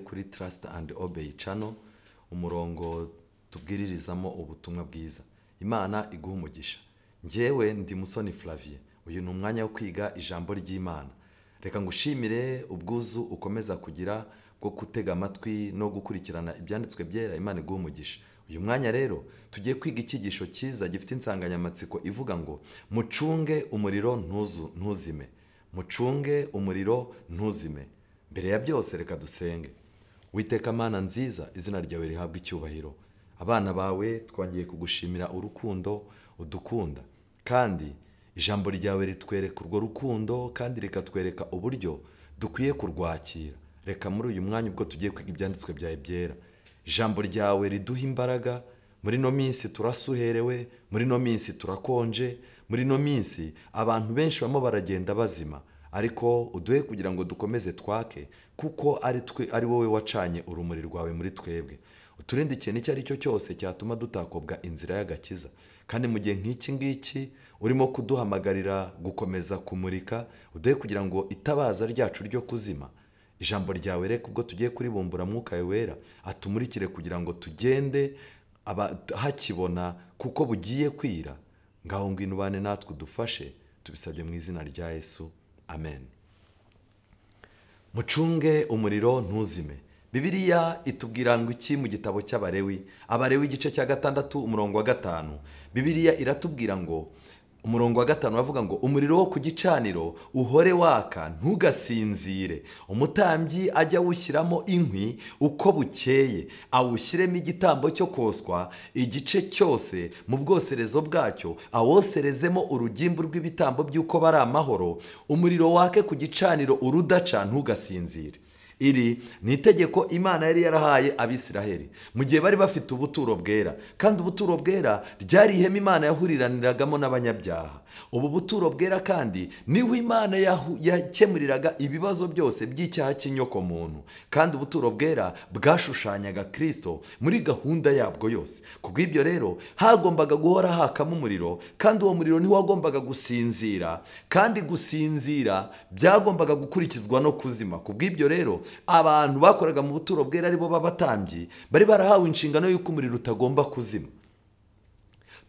Kuri Trust and Obey channel, umurongo tubwiririzamo ubutumwa bwiza. Imana iguha umugisha. Njyewe ndi Musoni Flavie. Uyu ni umwanya wo kwiga ijambo ry'Imana. Reka ngushimire ubwuzu ukomeza kugira bwo gutega amatwi no gukurikirana ibyanditswe byera. Imana iguha umugisha. Uyu mwanya rero tugiye kwiga icyigisho cyiza gifite insanganyamatsiko ivuga ngo mucunge umuriro ntuzime. Mucunge umuriro ntuzime. Mbere ya byose reka dusenge. Witeka Mana nziza, izina ryawe rihabwa icyubahiro. Abana bawe twongeye kugushimira urukundo udukunda, kandi ijambo ryawe ritwereka urwo rukundo kandi rikatwereka uburyo dukwiye kurwakira. Reka muri uyu mwanya ubwo tugiye kwiga ibyanditswe byawe byera, ijambo ryawe riduha imbaraga. Muri no minsi turasuherewe, muri no minsi turakonje, muri no minsi abantu benshi bamo baragenda bazima, ariko uduhe kugira ngo dukomeze twake, kuko ari wowe wacanye urumuri rwawe muri twebwe. Uturinde ikintu icyo ari cyo cyose cyatuma dutakobwa inzira y'agakiza, kandi mu gihe nk'iki ngiki urimo kuduhamagarira gukomeza kumurika, uduhe kugira ngo itabaza ryacu ryo kuzima ijambo ryawe reka ubwo tugiye kuribumbura Mwuka wera atumurikire kugira ngo tugende hakibona kuko bugiye kwira. Ngaho ngwino ubane natwe udufashe, tubisabye mu izina rya Yesu. Amen. Mucunge umuriro ntuzime. Bibiliya itubwira ngo iki mu gitabo cy'Abalewi? Abalewi igice cya 6 umurongo wa 5. Bibiliya iratubwira ngo umurongo wa 5 bavuga ngo umuriro wo ku gicaniro uhore waka ntugasinzire. Umutambyi ajya wushyiramo inkwi uko bukeye, awushyiremo igitambo cyo koswa igice cyose mu bwoserezo bwacyo, awoserezemo urugimbu rw'ibitambo by'uko bari amahoro. Umuriro wake ku gicaniro urudaca ntugasinzire. Iri ni itegeko Imana yari yarahaye Abisiraheli mu gihe bari bafite ubuturo bwera, kandi ubuturo bwera ryari ihema Imana yahuriraniragamo n'abanyabyaha. Ubu buturo bwera kandi niho Imana yakemuriraga ibibazo byose by'icyaha cy'inyoko muntu, kandi ubuturo bwera bwashushanyaga Kristo muri gahunda yabwo yose. Kubw'ibyo rero hagombaga guhora hakamo umuriro, kandi uwo muriro ntiwagombaga gusinzira, kandi gusinzira byagombaga gukurikizwa no kuzima. Kubw'ibyo rero abantu bakoraga mu buturo bwera aribo b'abatambyi bari barahawe inshingano y'uko umuriro utagomba kuzima.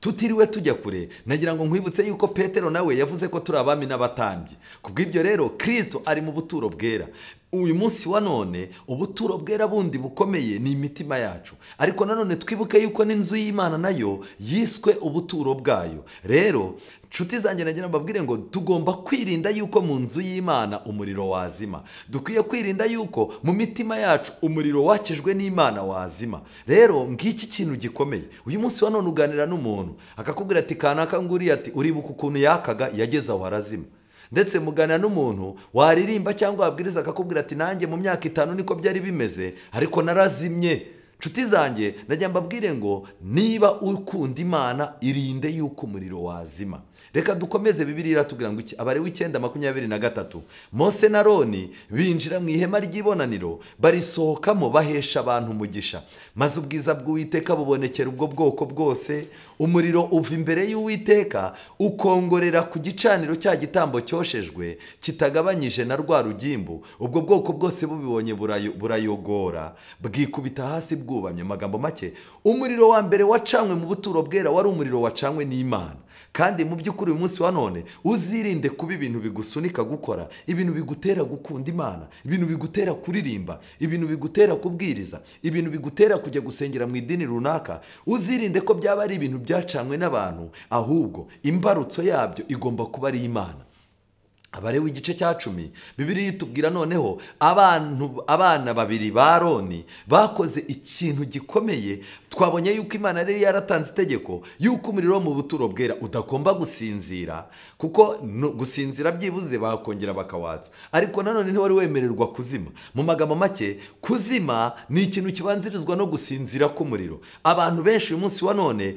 Tutiriwe tujya kure, nagira ngo nkwibutse yuko Petero nawe yavuze ko turi abami n'abatambyi. Kubw'ibyo rero Kristo ari mu buturo bwera. Uyu munsi wa none ubuturo bwera bundi bukomeye ni imitima yacu, ariko nanone twibuke yuko n'inzu y'Imana nayo yiswe ubuturo bwayo. Rero nshuti zanjye nagira mbabwire ngo tugomba kwirinda yuko mu nzu y'Imana umuriro wazima. Dukwiye kwirinda yuko mu mitima yacu umuriro wakijwe n'Imana wazima. Rero ngiki kintu gikomeye. Uyu munsi wa none uganira n'umuntu akakubwira ati kanaka nguriye ati uribuka ukuntu yakaga yageze aho arazima. Ndetse mugana n'umuntu waririmba cyangwa wabwiriza akakubwira ati nanjye mu myaka 5 niko byari bimeze ariko narazimye. Nshuti zanjye najya mbabwire ngo niba ukunda Imana irinde yuko umuriro wazima. Reka dukomeze. Bibiliya iratubwira ngo iki? Abalewi 9:23. Mose na Aroni binjira mu ihema ry'ibonaniro, barisohokamo bahesha abantu umugisha, maze ubwiza bw'Uwiteka bubonekera ubwo bwoko bwose. Umuriro uva imbere y'Uwiteka ukongorera ku gicaniro cya gitambo cyoshejwe kitagabanyije na rwa rugimbu. Ubwo bwoko bwose bubibonye burayogora, bwikubita hasi bwubamye. Magambo make, umuriro wa mbere wacanywe mu buturo bwera wari umuriro wacanywe n'Imana. Kandi mu by'ukuri uyu munsi wa none uzirinde kuba ibintu bigusunika gukora, ibintu bigutera gukunda Imana, ibintu bigutera kuririmba, ibintu bigutera kubwiriza, ibintu bigutera kujya gusengera mu idini runaka. Uzirinde ko byaba ari ibintu byacanywe n'abantu, ahubwo imbarutso yabyo igomba kuba ari Imana. Abalewi igice cya 10 Bibiliya itubwira noneho abana babiri ba Aroni bakoze ikintu gikomeye. Twabonye yuko Imana yari yaratanze itegeko yuko umuriro mu buturo bwera udagomba gusinzira, kuko gusinzira byibuze bakongera bakawatsa, ariko nanone ntiwari wemererwa kuzima. Mu magambo make, kuzima ni ikintu kibanzirizwa no gusinzira k'umuriro. Abantu benshi uyu munsi wa none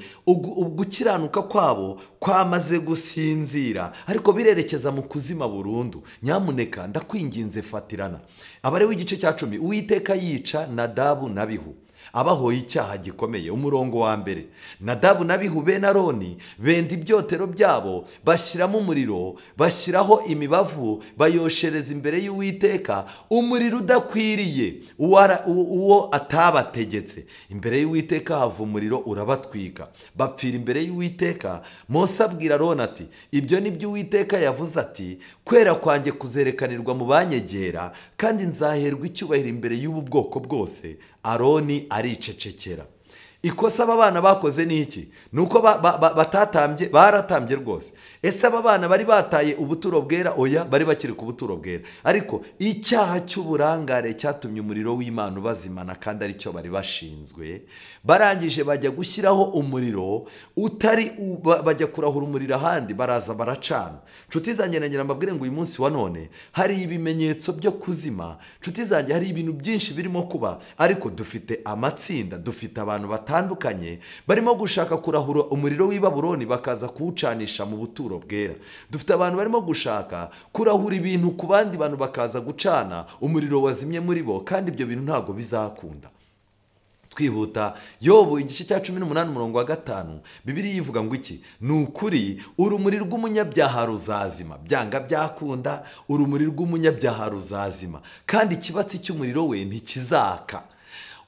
gukiranuka kwabo kwamaze gusinzira, ariko birerekeza mu kuzima burundu. Nyamuneka ndakwinginze fatirana. Abalewi igice cya 10 Uwiteka yica Nadabu na Abihu abahoye icyaha gikomeye. Umurongo wa mbere, Nadabu na Abihu bene Aroni benda ibyotero byabo, bashyiramo umuriro, bashyiraho imibavu, bayoshereza imbere y'Uwiteka umuriro udakwiriye uwo atabategetse. Imbere y'Uwiteka hava umuriro urabatwika, bapfira imbere y'Uwiteka. Mose abwira Aroni ati, ibyo ni byo Uwiteka yavuze ati, kwera kwanjye kuzerekanirwa mu banyegera, kandi nzaherwa icyubahiro imbere y'ubu bwoko bwose. Aroni aricecekera. Ikosa aba bana bakoze ni iki? Nuko batatambye, baratambye rwose. Ese aba bana bari bataye ubuturo bwera? Oya, bari bakiri ku buturo bwera, ariko icyaha cy'uburangare cyatumye umuriro w'Imana ubazimana, kandi aricyo bari bashinzwe. Barangije bajya gushyiraho umuriro bajya kurahura umuriro ahandi, baraza baracana. Nshuti zanjye nagira mbabwire ngo uyu munsi wa none hari ibimenyetso byo kuzima. Nshuti zanjye, hari ibintu byinshi birimo kuba, ariko dufite amatsinda, dufite abantu batandukanye barimo gushaka kurahura umuriro w'i Babuloni bakaza kuwucanisha mu buturo bwera. Dufite abantu barimo gushaka kurahura ibintu ku bandi bantu bakaza gucana umuriro wazimye muri bo, kandi ibyo bintu ntabwo bizakunda. Twihuta, Yobu igice cya 18 umurongo wa 5 Bibiliya ivuga ngo iki? Ni ukuri urumuri rw'umunyabyaha ruzazima, byanga byakunda urumuri rw'umunyabyaha ruzazima, kandi ikibatsi cy'umuriro we ntikizaka.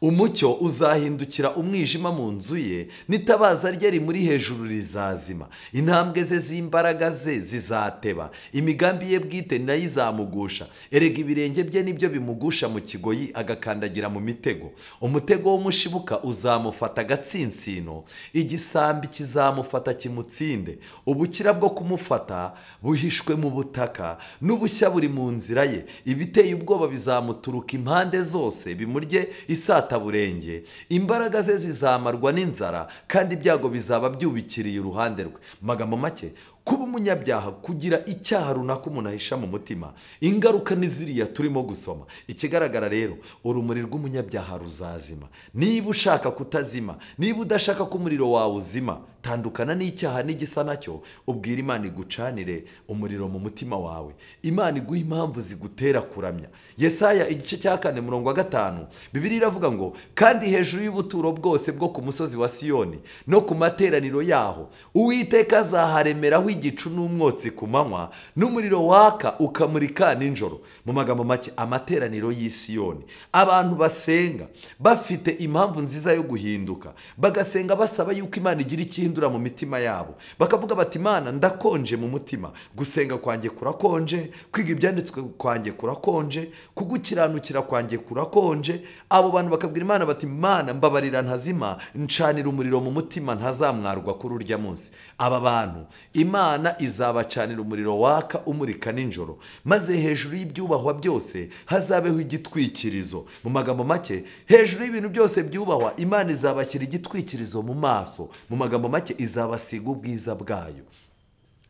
Umucyo uzahindukira umwijima mu nzu ye, n'itabaza rye rimuri hejuru rizazima. Intambwe ze z'imbaraga ze zizateba, imigambi ye bwite nayo izamugusha. Erega ibirenge bye nibyo bimugusha mu kigoyi, agakandagira mu mitego. Umutego w'umushibuka uzamufata agatsinsino, igisambi kizamufata kimutsinde. Ubukira bwo kumufata buhishwe mu butaka, n'ubushya buri mu nzira ye. Ibiteye ubwoba bizamuturuka impande zose, bimurye isata burenge. Imbaraga ze zizamarwa n'inzara, kandi ibyago bizaba byubikiriye uruhande rwe. Magambo make, kuba umunyabyaha, kugira icyaha runaka umuntu ahisha mu mutima, ingaruka ni ziriya turimo gusoma. Ikigaragara rero, urumuri rw'umunyabyaha ruzazima. Niba ushaka kutazima, niba udashaka ko umuriro wawe uzima, tandukana n'icyaha n'igisa nacyo, ubwira Imana igucanire umuriro mu mutima wawe. Imana iguha impamvu zigutera kuramya. Yesaya igice cya 4 umurongo wa 5 Bibiliya iravuga ngo, kandi hejuru y'ubuturo bwose bwo ku musozi wa Siyoni no ku materaniro yaho, Uwiteka azaharemeraho igicu n'umwotsi ku manywa, n'umuriro waka ukamurika nijoro. Mu magambo make, amateraniro y'i Siyoni, abantu basenga bafite impamvu nziza yo guhinduka, bagasenga basaba yuko Imana igira ikihindura mu mitima yabo. Bakavuga bati, Imana ndakonje mu mutima, gusenga kwanjye kurakonje, kwiga ibyanditswe kwanjye kurakonje, kugukiranukira kwanjye kurakonje. Abo bantu bakabwira Imana bati, Imana mbabarira ntazima, ncanira umuriro mu mutima ntazamwarwa kuri urya munsi. Aba bantu Imana izabacanira umuriro waka umurika nijoro, maze hejuru y'ibyubahwa byose hazabeho igitwikirizo. Mu magambo make, hejuru y'ibintu byose byubahwa, Imana izabashyira igitwikirizo mu maso. Mu magambo make, izabasiga ubwiza bwayo.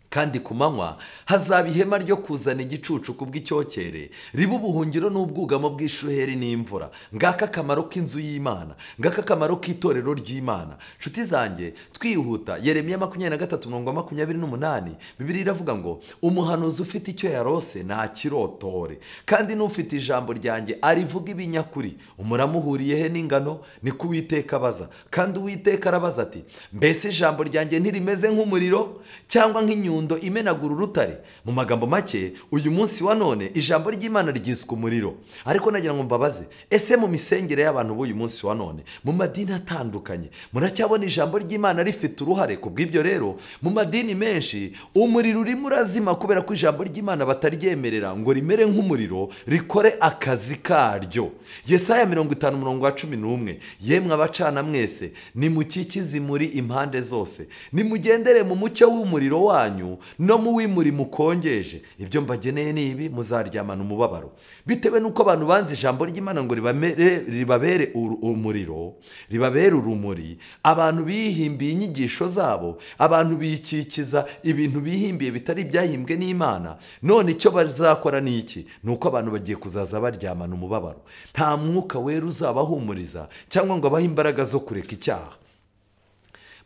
Kandi ku manywa hazaba ihema ryo kuzana igicucu kubw'icyokere, riba ubuhungiro n'ubwugamo bw'ishuheri n'imvura. Ngaka akamaro k'inzu y'Imana, ngaka akamaro k'itorero ry'Imana. Nshuti zanjye, twihuta, Yeremiya 23:28 Bibiliya iravuga ngo, umuhanuzi ufite icyo yarose ntakirotore, kandi n'ufite ijambo ryanjye arivuga ibinyakuri. Umuramuhuriye he n'ingano? Ni ku Uwiteka abaza. Kandi Uwiteka arabaza ati, mbese ijambo ryanjye ntirimeze nk'umuriro cyangwa nk'inyundo imenagura urutare? Mu magambo make, uyu munsi wa none ijambo ry'Imana ryiswe umuriro. Ariko nagira ngo mbabaze, ese mu misengere y'abantu b'uyu munsi wa none, mu madini atandukanye, muracyabona ijambo ry'Imana rifite uruhare? Kubw'ibyo rero, mu madini menshi umuriro urimo urazima, kubera ko ijambo ry'Imana bataryemerera ngo rimere nk'umuriro, rikore akazi karyo. Yesaya 50:11 Yemwe abacana mwese, nimukikize muri impande zose, nimugendere mu mucyo w'umuriro wanyu, wanyu no mu w'imuri mukongeje. Ibyo mbageneye ni ibi: muzaryamana umubabaro. Bitewe n'uko abantu banze ijambo ry'Imana ngo ribabere umuriro, ribabere urumuri, abantu bihimbiye inyigisho zabo, abantu bikikiza ibintu bihimbiye bitari ibyahimbwe n'Imana. None icyo bazakora ni iki? Ni uko abantu bagiye kuzaza baryamana umubabaro. Nta mwuka wera uzabahumuriza cyangwa ngo abahe imbaraga zo kureka icyaha.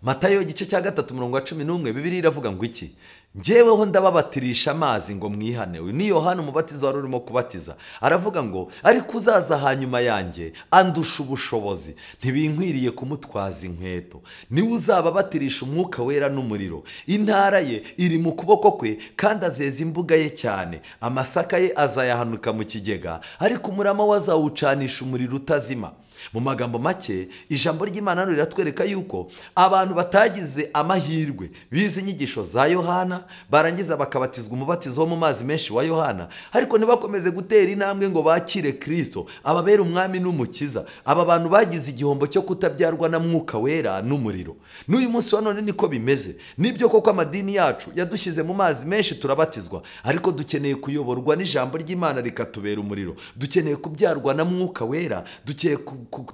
Matayo igice cya 3:11 Bibiliya iravuga ngo iki? Njyeweho ndababatirisha amazi ngo mwihane. Uyu ni Yohana umubatiza wari urimo kubatiza. Aravuga ngo ariko uzaza hanyuma yanjye andusha ubushobozi, ntibinkwiriye kumutwaza inkweto. Niwe uzababatirisha umwuka wera n'umuriro. Intara ye iri mu kuboko kwe kandi azeza imbuga ye cyane. Amasaka ye azayahanuka mu kigega, ariko umurama we azawucanisha umuriro utazima. Mu magambo make, ijambo ry'Imana riratwereka yuko abantu batagize amahirwe bize inyigisho za Yohana, barangiza bakabatizwa umubatizo wo mu mazi menshi wa Yohana, ariko ntibakomeze gutera intambwe ngo bakire Kristo ababera umwami n'umukiza. Aba bantu bagize igihombo cyo kutabyarwa na mwuka wera n'umuriro. N'uyu munsi wa none niko bimeze. Nibyo koko amadini yacu yadushyize mu mazi menshi turabatizwa, ariko dukeneye kuyoborwa n'ijambo ry'Imana rikatubera umuriro. Dukeneye kubyarwa na mwuka wera,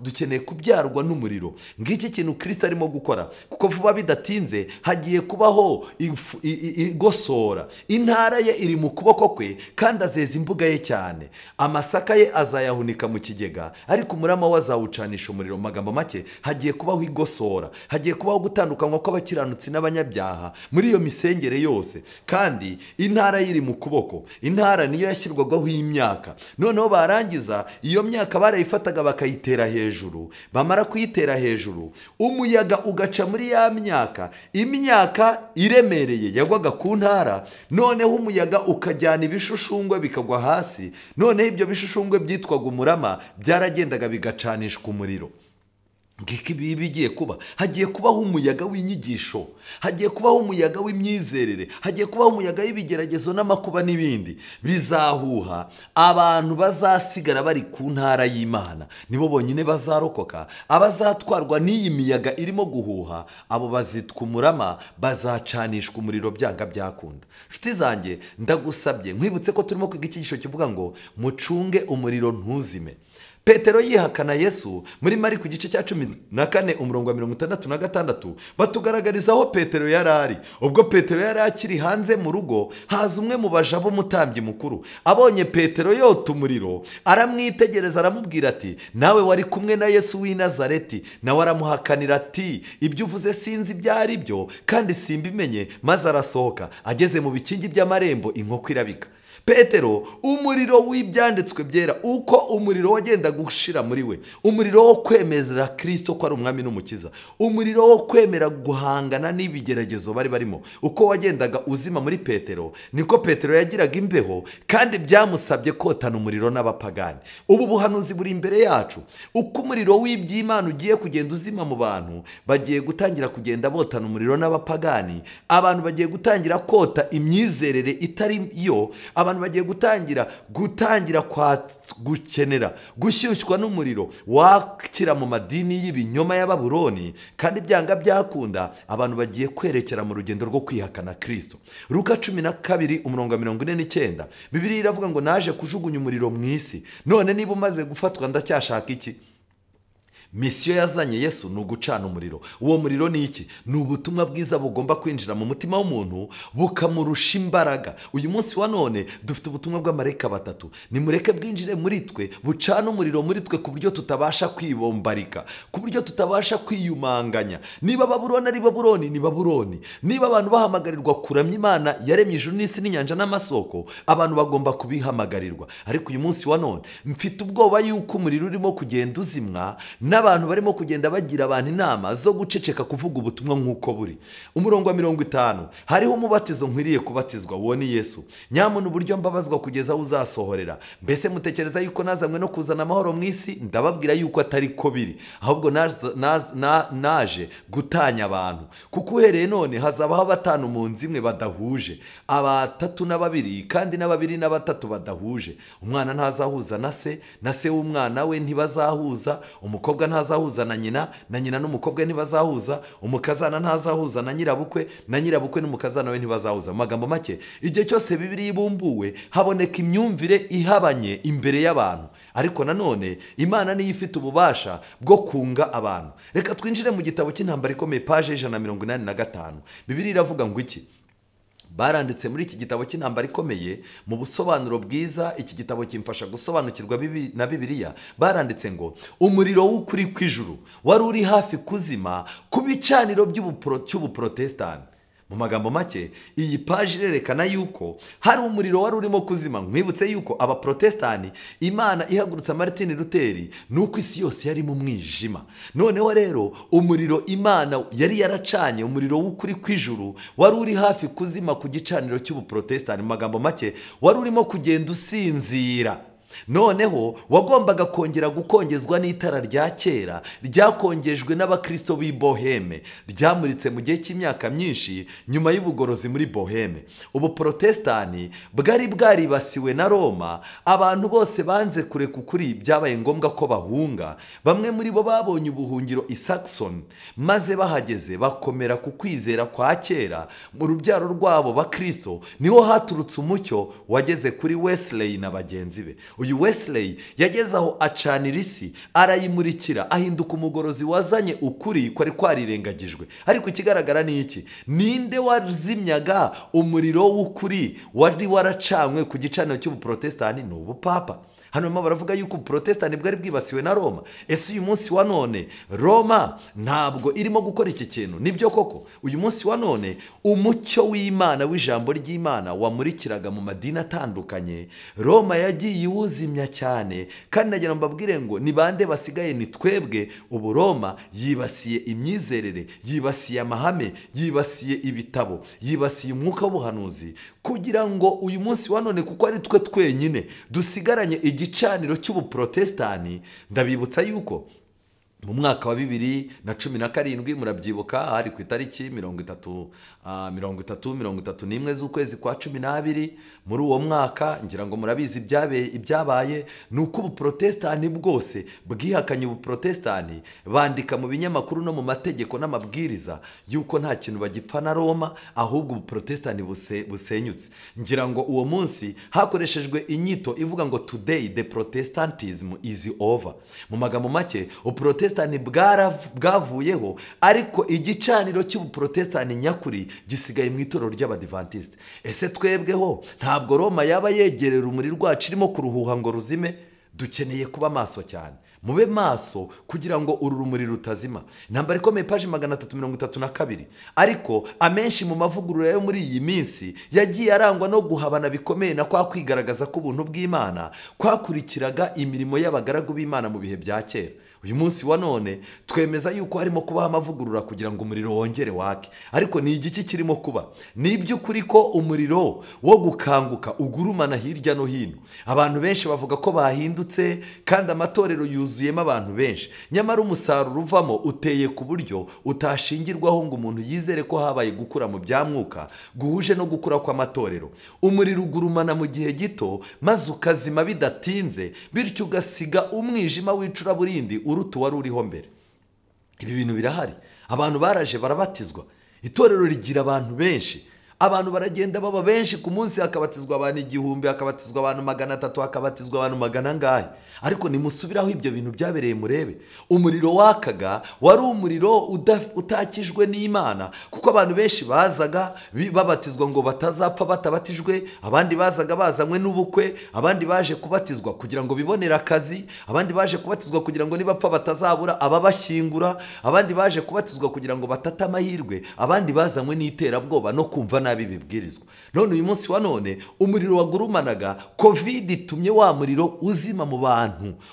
dukeneye kubyarwa n'umuriro. Ngiki kintu Kristo arimo gukora, kuko vuba bidatinze hagiye kubaho igosora. Intara ye iri mu kuboko kwe kandi azeza imbuga ye cyane. Amasaka ye azayahunika mu kigega, ariko umurama we azawucanisha umuriro. Mu magambo make, hagiye kubaho igosora, hagiye kubaho gutandukanywa kw'abakiranutsi n'abanyabyaha muri iyo misengere yose. Kandi intara ye iri mu kuboko. Intara niyo yashyirwagaho imyaka, noneho barangiza iyo myaka barayifataga bakayitera hejuru. Bamara kuyitera hejuru, umuyaga ugaca muri ya myaka. Imyaka iremereye yagwaga ku ntara, noneho umuyaga ukajyana ibishushungwe bikagwa hasi. Noneho ibyo bishushungwe byitwaga umurama byaragendaga bigacanishwa umuriro. Ngiki bigiye kuba, hagiye kubaho umuyaga w'inyigisho, hagiye kubaho umuyaga w'imyizerere, hagiye kubaho umuyaga w'ibigeragezo n'amakuba n'ibindi. Bizahuha, abantu bazasigara bari ku ntara y'Imana nibo bonyine bazarokoka. Abazatwarwa n'iyi miyaga irimo guhuha, abo bazitwa umurama, bazacanishwa umuriro byanga byakunda. Nshuti zanjye, ndagusabye nkwibutse ko turimo kwiga icyigisho kivuga ngo mucunge umuriro ntuzime. Petero yihakana Yesu muri Mariko igice cya 14:66 batugaragariza aho Petero yari ari. Ubwo Petero yari akiri hanze mu rugo, haza umwe mu baja b'umutambyi mukuru. Abonye Petero yota umuriro, aramwitegereza aramubwira ati, nawe wari kumwe na Yesu w'i Nazareti. Nawe aramuhakanira ati, ibyo uvuze sinzi ibyo ari byo kandi simbimenye. Maze arasohoka, ageze mu bikingi by'amarembo inkoko irabika. Petero, umuriro w'ibyanditswe byera, uko umuriro wagenda gushira muri we, umuriro wo kwemeza Kristo ko ari umwami n'umukiza, umuriro wo kwemera guhangana n'ibigeragezo bari barimo, uko wagendaga uzima muri Petero, niko Petero yagiraga imbeho kandi byamusabye kotana umuriro n'abapagani. Ubu buhanuzi buri imbere yacu. Uko umuriro w'iby'Imana ugiye kugenda uzima mu bantu, bagiye gutangira kugenda botana umuriro n'abapagani. Abantu bagiye gutangira kota imyizerere itari yo. Abantu bagiye gutangira gukenera gushyushywa n'umuriro wakira mu madini y'ibinyoma ya Babuloni, kandi byanga byakunda abantu bagiye kwerekera mu rugendo rwo kwihakana Kristo. Luka 12:49 Bibiliya iravuga ngo naje kujugunya umuriro mu isi. None niba umaze gufatwa ndacyashaka iki? Misiyo yazanye Yesu ni ugucana umuriro. Uwo muriro ni iki? Ni ubutumwa bwiza bugomba kwinjira mu mutima w'umuntu bukamurusha imbaraga. Uyu munsi wa none dufite ubutumwa bw'amarayika batatu. Nimureke bwinjire muri twe, bucana umuriro muri twe ku buryo tutabasha kwibombarika, ku buryo tutabasha kwiyumanganya. Niba Babuloni ari Babuloni, ni Babuloni. Niba abantu bahamagarirwa kuramya Imana yaremye ijuru n'isi n'inyanja n'amasoko, abantu bagomba kubihamagarirwa. Ariko uyu munsi wa none mfite ubwoba yuko umuriro urimo kugenda uzimwa, n'abantu barimo kugenda bagira abantu inama zo guceceka kuvuga ubutumwa nk'uko buri. Umurongo wa 50, hariho umubatizo nkwiriye kubatizwa, uwo ni Yesu. Nyamuntu uburyo mbabazwa kugeza aho uzasohorera. Mbese mutekereza yuko nazanywe no kuzana amahoro mu isi? Ndababwira yuko atari ko biri, ahubwo naje gutanya abantu. Kuko uhereye none hazabaho 5 mu nzu imwe badahuje, 3 na 2, kandi na 2 na 3 badahuje. Umwana ntazahuza na se w'umwana we ntibazahuza, umukobwa umukobwa ntazahuza na nyina n'umukobwa ntibazahuza, umukazana ntazahuza na nyirabukwe n'umukazana we ntibazahuza. Mu magambo make, igihe cyose Bibiliya ibumbuwe haboneka imyumvire ihabanye imbere y'abantu, ariko nanone Imana niyo ifite ububasha bwo kunga abantu. Reka twinjire mu gitabo cy'intambara ikomeye, paje 185. Bibiliya iravuga ngo iki? Baranditse muri iki gitabo cy'intambara ikomeye mu busobanuro bwiza. Iki gitabo kimfasha gusobanukirwa na Bibiliya. Baranditse ngo umuriro w'ukuri kw'ijuru wari uri hafi kuzima ku bicaniro by'ubuprotestani. Mu magambo make, iyi paji irerekana yuko hari umuriro wari urimo kuzima. Mwibutse yuko abaprotestani Imana ihagurutsa Martin Luther nuko isi yose yari mu mwijima. Noneho rero umuriro Imana yari yaracanye, umuriro w'ukuri kw'ijuru wari uri hafi kuzima ku gicaniro cy'ubuprotestani. Mu magambo make, wari urimo kugenda usinzira. Noneho wagombaga kongera gukongezwa n'itara rya kera ryakongejwe n'abakristo b'i Boheme, ryamuritse mu gihe cy'imyaka myinshi nyuma y'ubugorozi muri Boheme. Ubuprotestani bwari bwaribasiwe na Roma. Abantu bose banze kureka ukuri, byabaye ngombwa ko bahunga. Bamwe muri bo babonye ubuhungiro i Saxon, maze bahageze bakomera ku kwizera kwa kera. Mu rubyaro rwabo bakristo niho haturutse umucyo wageze kuri Wesley na bagenzi be. Uyu Wesley yageze aho acanira isi, arayimurikira, ahinduka umugorozi wazanye ukuri kwari kwarirengagijwe. Ariko ikigaragara ni iki? Ninde wazimyaga umuriro w'ukuri wari waracanywe ku gicaniro cy'ubuprotestani? Ni ubupapa. Hano baravuga yuko ubuprotestani bwari bwibasiwe na Roma. Ese uyu munsi wa none Roma ntabwo irimo gukora iki kintu? Nibyo koko, uyu munsi wa none umucyo w'Imana w'ijambo ry'Imana wamurikiraga mu madini atandukanye, Roma yagiye iwuzimya cyane. Kandi nagira mbabwire ngo ni bande basigaye? Ni twebwe. Ubu Roma yibasiye imyizerere, yibasiye amahame, yibasiye ibitabo, yibasiye umwuka w'ubuhanuzi, kugira ngo uyu munsi wa none, kuko ari twe twenyine dusigaranye igicaniro cy'ubuprotestani. Ndabibutsa yuko mu mwaka wa 2017, murabyibuka, hari ku itariki 31 z'ukwezi kwa 12 muri uwo mwaka, ngira ngo murabizi ibyabaye nuko ubuprotestani bwose bwihakanye ubuprotestani. Bandika mu binyamakuru no mu mategeko n'amabwiriza yuko nta kintu bagipfa na Roma, ahubwo ubuprotestani busenyutse. Ngira ngo uwo munsi hakoreshejwe inyito ivuga ngo today the Protestantism is over. Mu magambo make, ubuprotestani bwavuyeho, ariko igicaniro cy'ubuprotestani nyakuri gisigaye mu itorero ry'Abadiventiste. Ese twebweho ntabwo Roma yaba yegerera urumuri rwacu irimo kuruhuha ngo ruzime? Dukeneye kuba maso cyane. Mube maso kugira ngo uru rumuri rutazima. Intambara ikomeye, paji 332. Ariko amenshi mu mavugurura yo muri iyi minsi yagiye arangwa no guhabana bikomeye na kwa kwigaragaza k'ubuntu bw'Imana kwakurikiraga imirimo y'abagaragu b'Imana mu bihe bya kera. Uyu munsi wa none twemeza yuko harimo kubaho amavugurura kugira ngo umuriro wongere wake. Ariko ni igiki kirimo kuba? Ni iby'ukuri ko umuriro wo gukanguka ugurumana hirya no hino. Abantu benshi bavuga ko bahindutse, kandi amatorero yuzuyemo abantu benshi. Nyamara umusaruro uvamo uteye ku buryo utashingirwaho ngo umuntu yizere ko habaye gukura mu byamwuka guhuje no gukura kw'amatorero. Umuriro ugurumana mu gihe gito, maze ukazima bidatinze, bityo ugasiga umwijima w'icuraburindi uruta wari uriho mbere. Ibi bintu birahari. Abantu baraje barabatizwa, itorero rigira abantu benshi, abantu baragenda baba benshi. Ku munsi hakabatizwa abantu 1000, hakabatizwa abantu 300, hakabatizwa abantu 100. Ariko nimusubiraho ibyo bintu byabereye murebe. Umuriro wakaga wari umuriro utakijwe n'Imana, kuko abantu benshi bazaga babatizwa ngo batazapfa batabatijwe. Abandi bazaga bazanywe n'ubukwe, abandi baje kubatizwa kugira ngo bibonere akazi, abandi baje kubatizwa kugira ngo nibapfa batazabura ababashyingura, abandi baje kubatizwa kugira ngo batata amahirwe, abandi bazanywe n'iterabwoba no kumva nabi bibwirizwa. None uyu munsi wa none umuriro wagurumanaga, covid itumye wa muriro uzima mu bantu.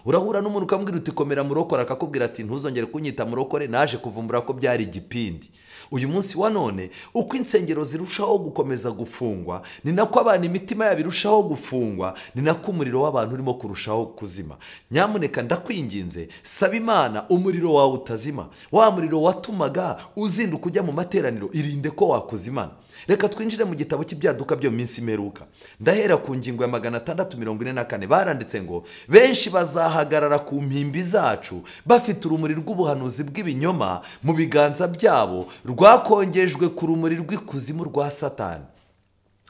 Urahura n'umuntu ukamubwira uti komera murokore, akakubwira ati ntuzongere kunyita murokore, naje kuvumbura ko byari igipindi. uyu munsi wa none uko insengero zirushaho gukomeza gufungwa, ni nako abantu imitima yabo irushaho gufungwa, ni nako umuriro w'abantu urimo kurushaho kuzima. Nyamuneka ndakwinginze, saba Imana umuriro wawe utazima. Wa muriro watumaga uzinduka ujya mu materaniro, irinde ko wakuzimana. Reka twinjire mu gitabo cy'ibyaduka byo mu minsi imeruka. Ndahera ku ngingo ya 644. Baranditse ngo benshi bazahagarara ku mpimbi zacu bafite urumuri rw'ubuhanuzi bw'ibinyoma mu biganza byabo, rwakongejwe ku rumuri rw'ikuzimu rwa Satani.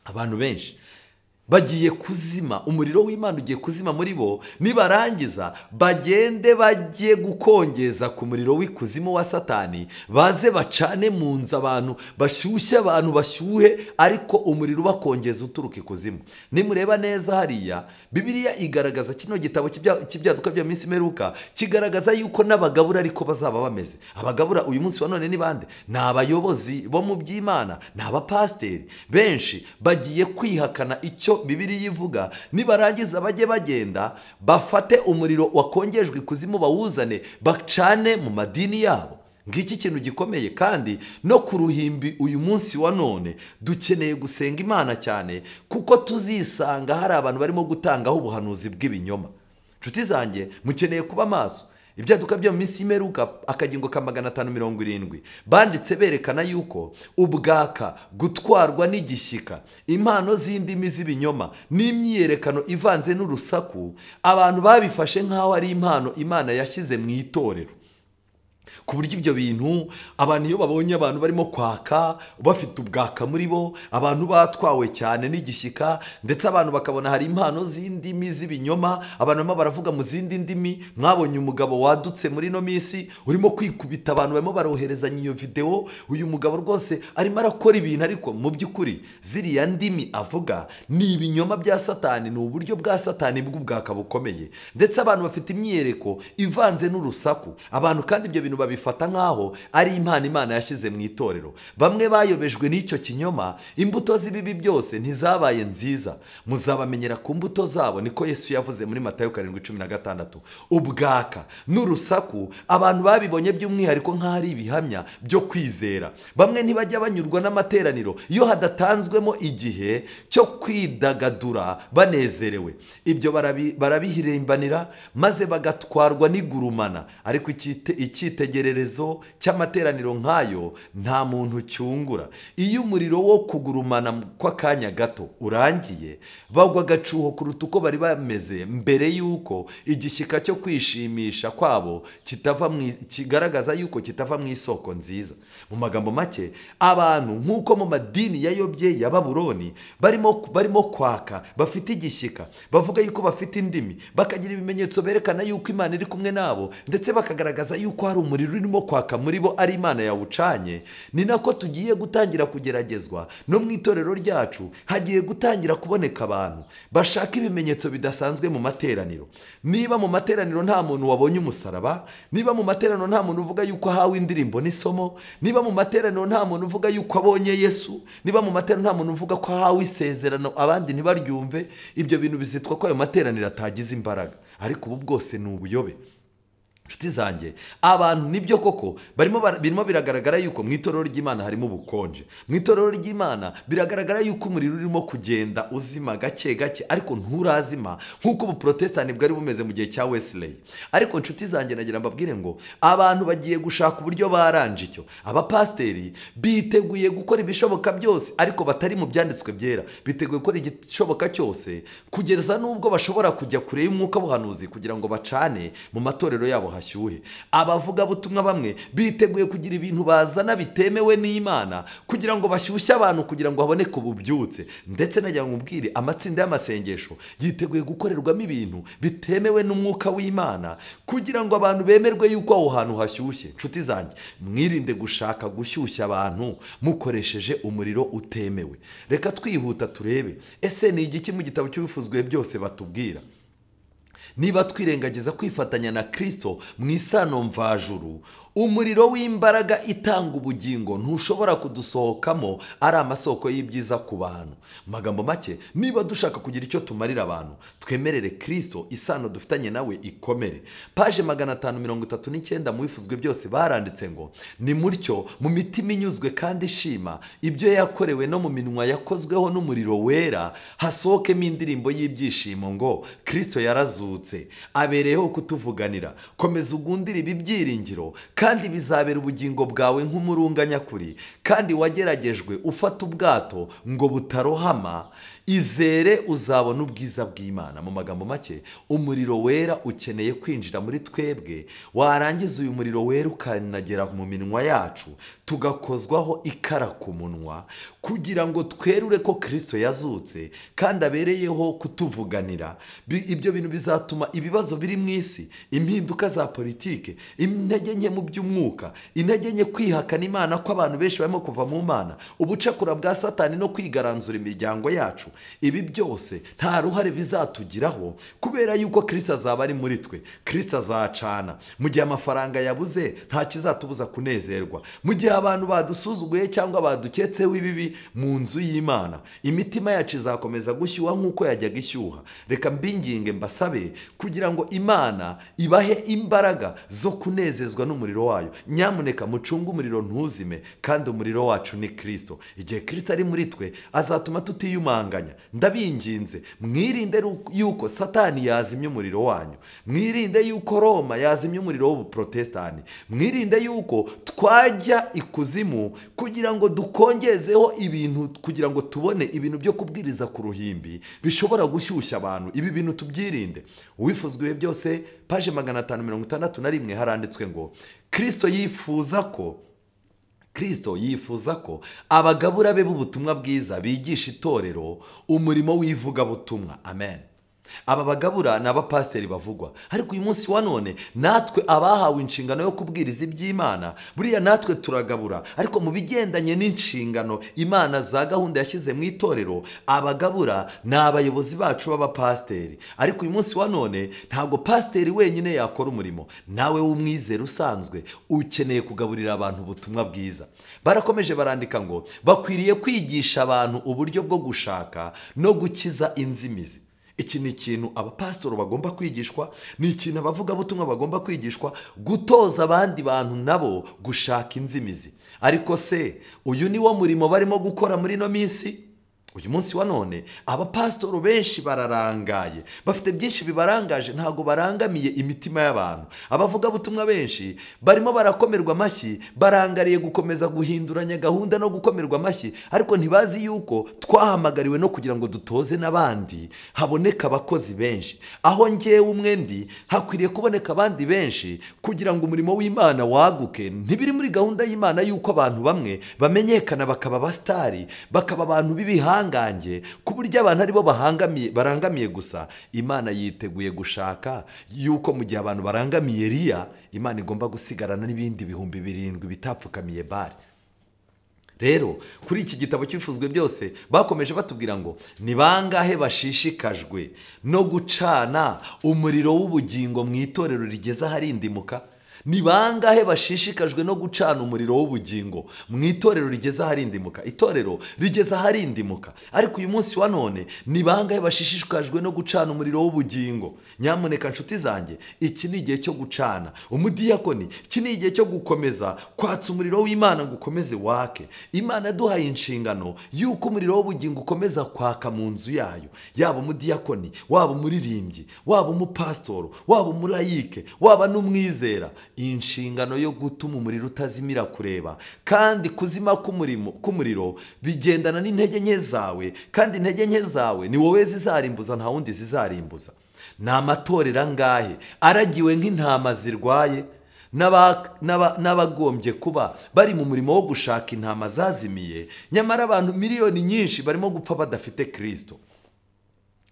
Abantu benshi bagiye kuzima, umuriro w'Imana ugiye kuzima muri bo. Nibarangiza bagende bajye gukongeza ku muriro w'ikuzimu wa Satani, baze bacane mu nzu abantu bashyushye, abantu bashyuhe, ariko umuriro bakongeza uturuka ikuzimu. Nimureba neza hariya, Bibiliya igaragaza, kino gitabo cy'ibyaduka bya minsi imeruka kigaragaza yuko n'abagabura ariko bazaba bameze. Abagabura uyu munsi wa none ni bande? Ni abayobozi bo mu by'Imana, ni abapasiteri. Benshi bagiye kwihakana icyo Bibiliya ivuga. Nibarangiza bajye bagenda bafate umuriro wakongejwe ikuzimu bawuzane bacane mu madini yabo. Ngiki kintu gikomeye. Kandi no ku ruhimbi uyu munsi wa none dukeneye gusenga Imana cyane, kuko tuzisanga hari abantu barimo gutangaho ubuhanuzi bw'ibinyoma. Nshuti zanjye, mukeneye kuba maso. Ibyaduka byo mu minsi imeruka akagingo ka 570 banditse berekana yuko ubwaka, gutwarwa n'igishyika, impano z'indimi z'ibinyoma n'imyiyerekano ivanze n'urusaku, abantu babifashe nk'aho ari impano Imana yashyize mu itorero. Ku buryo ibyo bintu abantu iyo babonye abantu barimo kwaka bafite ubwaka muri bo, abantu batwawe cyane n'igishyika, ndetse abantu bakabona hari impano z'indimi z'ibinyoma, abantu barimo baravuga mu zindi ndimi. Mwabonye umugabo wadutse muri no minsi urimo kwikubita, abantu barimo baroherezanya iyo video. Uyu mugabo rwose arimo arakora ibintu, ariko mu by'ukuri ziriya ndimi avuga ni ibinyoma bya Satani, ni uburyo bwa Satani bw'ubwaka bukomeye. Ndetse abantu bafite imyiyereko ivanze n'urusaku, abantu kandi ibyo bintu babifata nk'aho ari impano Imana yashyize mu itorero. Bamwe bayobejwe n'icyo kinyoma. Imbuto z'ibibi byose ntizabaye nziza, muzabamenyera ku mbuto zabo, niko Yesu yavuze muri Matayo 7:16. Ubwaka n'urusaku abantu babibonye by'umwihariko nk'aho ari ibihamya byo kwizera. Bamwe ntibajya banyurwa n'amateraniro iyo hadatanzwemo igihe cyo kwidagadura banezerewe. Ibyo barabihirimbanira maze bagatwarwa n'igurumana. Ariko icyitegererezo cy'amateraniro nk'ayo nta muntu cyungura. Iyo umuriro wo kugurumana kw'akanya gato urangiye, bagwa agacuho kuruta uko bari bameze mbere y'uko igishyika cyo kwishimisha kwabo kigaragaza yuko kitava mu isoko nziza. Mu magambo make, abantu nk'uko mu madini yayobye ya Babuloni barimo kwaka, bafite igishyika, bavuga yuko bafite indimi, bakagira ibimenyetso berekana yuko Imana iri kumwe nabo, ndetse bakagaragaza yuko hari umuriro urimo kwaka muri bo ari Imana yawucanye. Ni nako tugiye gutangira kugeragezwa no mu itorero ryacu. Hagiye gutangira kuboneka abantu bashaka ibimenyetso bidasanzwe mu materaniro. Niba mu materaniro nta muntu wabonye umusaraba, niba mu materaniro nta muntu uvuga yuko ahawe indirimbo n'isomo, niba mu materaniro nta muntu uvuga yuko abonye Yesu, niba mu materaniro nta muntu uvuga ko ahawe isezerano abandi ntibaryumve, ibyo bintu bizitwa ko ayo materaniro atagize imbaraga. Ariko ubu bwose ni ubuyobe. Nshuti zanjye, abantu nibyo koko birimo biragaragara yuko mu itorero ry'Imana harimo ubukonje. Mu itorero ry'Imana biragaragara yuko umuriro urimo kugenda uzima gake gake, ariko nturazima nk'uko ubuprotestani bwari bumeze mu gihe cya Wesley. Ariko nshuti zanjye, nagira mbabwire ngo abantu bagiye gushaka uburyo baranje icyo. Abapasiteri biteguye gukora ibishoboka byose, ariko batari mu byanditswe byera. Biteguye gukora igishoboka cyose kugeza n'ubwo bashobora kujya kure y'umwuka w'ubuhanuzi kugira ngo bacane mu matorero yabo hashyuhe. Abavuga butumwa bamwe biteguye kugira ibintu bazana bitemewe n'Imana kugira ngo bashyushye abantu, kugira ngo haboneke ububyutse. Ndetse nagira ngo mbwire, amatsinda y'amasengesho yiteguye gukorerwamo ibintu bitemewe n'umwuka w'Imana kugira ngo abantu bemerwe yuko aho hantu hashyushye. Nshuti zanjye, mwirinde gushaka gushyushya abantu mukoresheje umuriro utemewe. Reka twihuta turebe, ese ni igiki mu gitabo cy'ubifuzwe byose batubwira? Niba twirengagiza kwifatanya na Kristo mu isano mvajuru, umuriro w'imbaraga itanga ubugingo ntushobora kudusohokamo ari amasoko y'ibyiza ku bantu. Mu magambo make, niba dushaka kugira icyo tumarira abantu, twemerere Kristo, isano dufitanye nawe ikomere. Paje 539 mu bifuzwe byose baranditse ngo, ni mutyo mu mitima inyuzwe kandi ishima ibyo yakorewe, no mu minwa yakozweho n'umuriro wera hasohokemo indirimbo y'ibyishimo ngo Kristo yarazutse, abereyeho kutuvuganira. Komeza ugundire ibi byiringiro, kandi bizabera ubugingo bwawe nk'umurunga nyakuri, kandi wageragejwe ufata ubwato ngo butarohama. Izere uzabona ubwiza bw'Imana. Mu magambo make, umuriro wera ukeneye kwinjira muri twebwe. Warangiza uyu muriro wera ukanagera mu minwa yacu, tugakozwaho ikara ku munwa, kugira ngo twerure ko Kristo yazutse kandi abereyeho kutuvuganira. Ibyo bintu bizatuma ibibazo biri mu isi, impinduka za politike, intege nke mu by'umwuka, intege nke kwihakana Imana ko abantu benshi barimo kuva mu Mana, ubucakura bwa Satani no kwigaranzura imiryango yacu, ibi byose nta ruhare bizatugiraho, kubera yuko Kristo azaba ari muri twe. Kristo azacana. Mu gihe amafaranga yabuze, nta kizatubuza kunezerwa. Mu gihe abantu badusuzuguye cyangwa baduketseho ibibi mu nzu y'Imana, imitima yacu izakomeza gushyuha nk'uko yajyaga ishyuha. Reka mbinginge mbasabe kugira ngo Imana ibahe imbaraga zo kunezezwa n'umuriro wayo. Nyamuneka mucunge umuriro ntuzime, kandi umuriro wacu ni Kristo. Igihe Kristo ari muri twe, azatuma tutiyumanganya. Ndabinginze, mwirinde yuko Satani yazimya umuriro wanyu. Mwirinde yuko Roma yazimya umuriro w'ubuprotestani. Mwirinde yuko twajya ikuzimu kugira ngo dukongezeho ibintu, kugira ngo tubone ibintu byo kubwiriza ku ruhimbi bishobora gushyushya abantu. Ibi bintu tubyirinde. Uwifuzwe byose, paje 561 haranditswe ngo, Kristo yifuza ko abagabura be b'ubutumwa bwiza bigisha itorero umurimo w'ivugabutumwa. Amen. Aba bagabura ni abapasiteri bavugwa. Ariko uyu munsi wa none, natwe abahawe inshingano yo kubwiriza iby'Imana, buriya natwe turagabura. Ariko mu bigendanye n'inshingano Imana za gahunda yashyize mu itorero, abagabura ni abayobozi bacu b'abapasiteri. Ariko uyu munsi wa none, ntabwo pasiteri wenyine yakora umurimo. Nawe w'umwizera usanzwe ukeneye kugaburira abantu ubutumwa bwiza. Barakomeje barandika ngo, bakwiriye kwigisha abantu uburyo bwo gushaka no gukiza inzimizi. Iki ni ikintu abapasitoro bagomba kwigishwa, ni ikintu abavugabutumwa bagomba kwigishwa, gutoza abandi bantu nabo gushaka inzimizi. Ariko se, uyu ni wo murimo barimo gukora muri no minsi? Uyu munsi wa none, abapasitoro benshi bararangaye, bafite byinshi bibarangaje, ntago barangamiye imitima y'abantu. Abavugabutumwa benshi barimo barakomerwa amashyi, barangariye gukomeza guhinduranya gahunda no gukomerwa amashyi, ariko ntibazi yuko twahamagariwe no kugira ngo dutoze n'abandi, haboneka abakozi benshi. Aho ngewe umwe ndi, hakwiriye kuboneka abandi benshi, kugira ngo umurimo w'Imana waguke. Ntibiri muri gahunda y'Imana yuko abantu bamwe bamenyekana bakaba abasitari, bakaba abantu b'ibihanga ku buryo abantu aribo barangamiye gusa. Imana yiteguye gushaka yuko mu gihe abantu barangamiye Eliya, Imana igomba gusigarana n'ibindi 7,000 bitapfukamiye Bali. Rero kuri iki gitabo cy'ibifuzwe byose bakomeje batubwira ngo, ni bangahe bashishikajwe no gucana umuriro w'ubugingo mu itorero rigeze aharindimuka? Ni bangahe bashishikajwe no gucana umuriro w'ubugingo mu itorero rigeze aharindimuka? Itorero rigeze aharindimuka. Ariko uyu munsi wa none, ni bangahe bashishikajwe no gucana umuriro w'ubugingo? Nyamuneka nshuti zanjye, iki ni igihe cyo gucana. Umudiyakoni, iki ni igihe cyo gukomeza kwatsa umuriro w'Imana ngo ukomeze wake. Imana duhaye inshingano yuko umuriro w'ubugingo ukomeza kwaka mu nzu yayo. Yaba umudiyakoni, waba umuririmbyi, waba umupasitoro, waba umulayike, waba n'umwizera. Inshingano yo gutuma umuriro utazimira kureba, kandi kuzima k'umuriro bigendana n'intege nke zawe, kandi intege nke zawe ni wowe zizarimbuza, nta wundi zizarimbuza. Ni amatorero angahe aragiwe nk'intama zirwaye, n'abagombye kuba bari mu murimo wo gushaka intama zazimiye, nyamara abantu miliyoni nyinshi barimo gupfa badafite Kristo.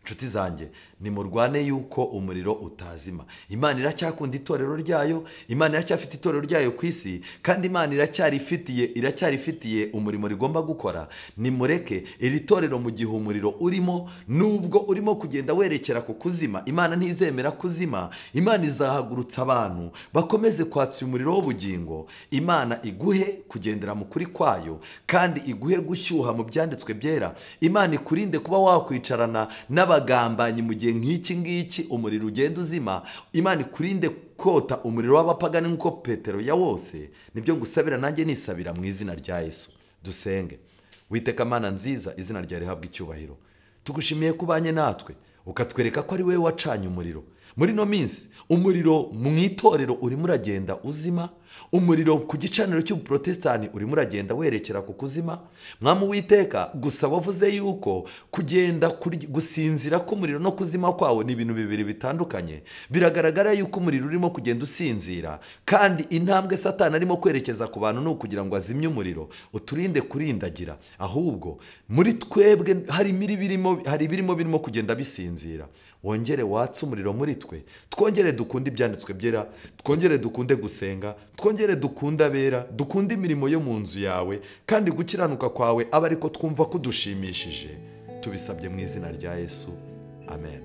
inshuti zanjye, nimurwane yuko umuriro utazima. Imana iracyakunda itorero ryayo, Imana iracyafite itorero ryayo ku isi, kandi Imana iracyarifitiye umurimo rigomba gukora. Nimureke iri torero mu gihe umuriro urimo, nubwo urimo kugenda werekera ku kuzima, Imana ntizemera kuzima. Imana izahagurutsa abantu bakomeze kwatsa umuriro w'ubugingo. Imana iguhe kugendera mu kuri kwayo, kandi iguhe gushyuha mu byanditswe byera. Imana ikurinde kuba wakwicarana n'abagambanyi mu gihe nk'iki ngiki umuriro ugenda uzima. Imana ikurinde kota umuriro w'abapagani nk'uko Petero yawose. Nibyo ngusabira, nanjye nisabira mu izina rya Yesu. Dusenge. Witeka Mana nziza, izina ryawe rihabwe icyubahiro. Tugushimiye kubanye natwe, ukatwereka ko ari wowe wacanye umuriro. Muri no minsi umuriro mu itorero urimo uragenda uzima, umuriro ku gicaniro cy'ubuprotestani urimo uragenda werekera ku kuzima. Mwami Uwiteka, gusa wavuze yuko gusinzira k'umuriro no kuzima kwawo ni ibintu bibiri bitandukanye. Biragaragara yuko umuriro urimo kugenda usinzira, kandi intambwe Satani arimo kwerekeza ku bantu ni ukugira ngo azimye umuriro. Uturinde kurindagira, ahubwo muri twebwe hari ibirimo kugenda bisinzira. Wongere watse umuriro muri twe, twongere dukunde ibyanditswe byera, twongere dukunde gusenga, twongere dukunde abera, dukunde imirimo yo mu nzu yawe, kandi gukiranuka kwawe abe ariko twumva kudushimishije. Tubisabye mu izina rya Yesu, amen.